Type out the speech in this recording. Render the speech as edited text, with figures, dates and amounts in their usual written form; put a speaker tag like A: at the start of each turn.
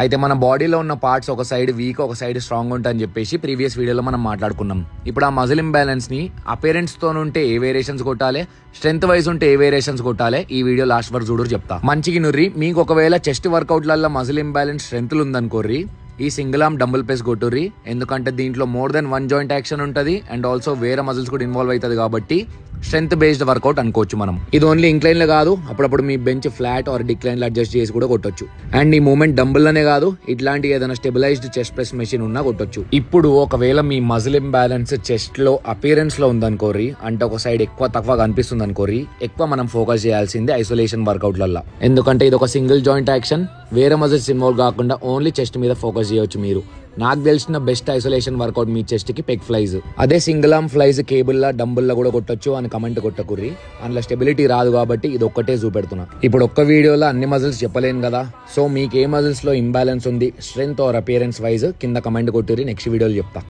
A: అయితే మన బాడీలో ఉన్న పార్ట్స్ ఒక సైడ్ వీక్ ఒక సైడ్ స్ట్రాంగ్ ఉంటాయని చెప్పేసి ప్రీవియస్ వీడియోలో మనం మాట్లాడుకున్నాం. ఇప్పుడు ఆ మజిల్ ఇంబ్యాలెన్స్ ని అపేరెన్స్ తో ఉంటే ఏ వేరియేషన్స్ కొట్టాలి, స్ట్రెంత్ వైజ్ ఉంటే ఏ వేరియేషన్స్ కొట్టాలి, ఈ వీడియో లాస్ట్ వరకు చూడరు చెప్తా. మంచిగా నుర్రి. మీకు ఒకవేళ చెస్ట్ వర్కౌట్లలో మజిల్ ఇంబ్యాలెన్స్ స్ట్రెంత్ ఉందనుకోర్రి, ఈ సింగిల్ ఆర్మ్ డంబుల్ ప్రెస్ కొట్టుర్రి. ఎందుకంటే దీంట్లో మోర్ దెన్ 1 జాయింట్ యాక్షన్ ఉంటుంది అండ్ ఆల్సో వేరే మజిల్స్ కూడా ఇన్వాల్వ్ అవుతుంది కాబట్టి స్ట్రెంత్ బేస్డ్ వర్కౌట్ అనుకోవచ్చు మనం. ఇది ఓన్లీ ఇంక్లైన్ లో కాదు, అప్పుడప్పుడు మీ బెంచ్ ఫ్లాట్ ఆర్ డిక్లైన్ లో అడ్జస్ట్ చేసి కూడా కొట్టొచ్చు. అండ్ ఈ మూమెంట్ డంబుల్ లోనే కాదు, ఇట్లాంటి ఏదైనా స్టెబిలైజ్డ్ చెస్ట్ ప్రెస్ మెషిన్ ఉన్నా కొట్టొచ్చు. ఇప్పుడు ఒకవేళ మీ మజిల్ ఇంబ్యాలెన్స్ చెస్ట్ లో అపియరెన్స్ లో ఉందనుకోర్రి, అంటే ఒక సైడ్ ఎక్కువ తక్కువ కనిపిస్తుంది అనుకోర్రి, ఎక్కువ మనం ఫోకస్ చేయాల్సింది ఐసోలేషన్ వర్కౌట్లలో. ఎందుకంటే ఇది ఒక సింగిల్ జాయింట్ యాక్షన్, వేరే మజిల్స్ ఇన్వాల్వ్ కాకుండా ఓన్లీ చెస్ట్ మీద ఫోకస్ చేయొచ్చు మీరు. నాకు తెలిసిన బెస్ట్ ఐసోలేషన్ వర్కౌట్ మీ చెస్ట్ కి పెగ్ ఫ్లైజ్. అదే సింగిల్ ఆర్మ్ ఫ్లైజ్ కేబుల్ లా డంబుల్ లా కూడా కొట్టొచ్చు అని కమెంట్ కొట్టకుర్రి. అందులో స్టెబిలిటీ రాదు కాబట్టి ఇది ఒక్కటే చూపెడుతున్నా. ఇప్పుడు ఒక్క వీడియోలో అన్ని మజిల్స్ చెప్పలేను కదా, సో మీకు ఏ మజిల్స్ లో ఇంబ్యాలెన్స్ ఉంది స్ట్రెంత్ ఆర్ అపియరెన్స్ వైజ్ కింద కమెంట్ కొట్టుర్రి, నెక్స్ట్ వీడియోలో చెప్తా.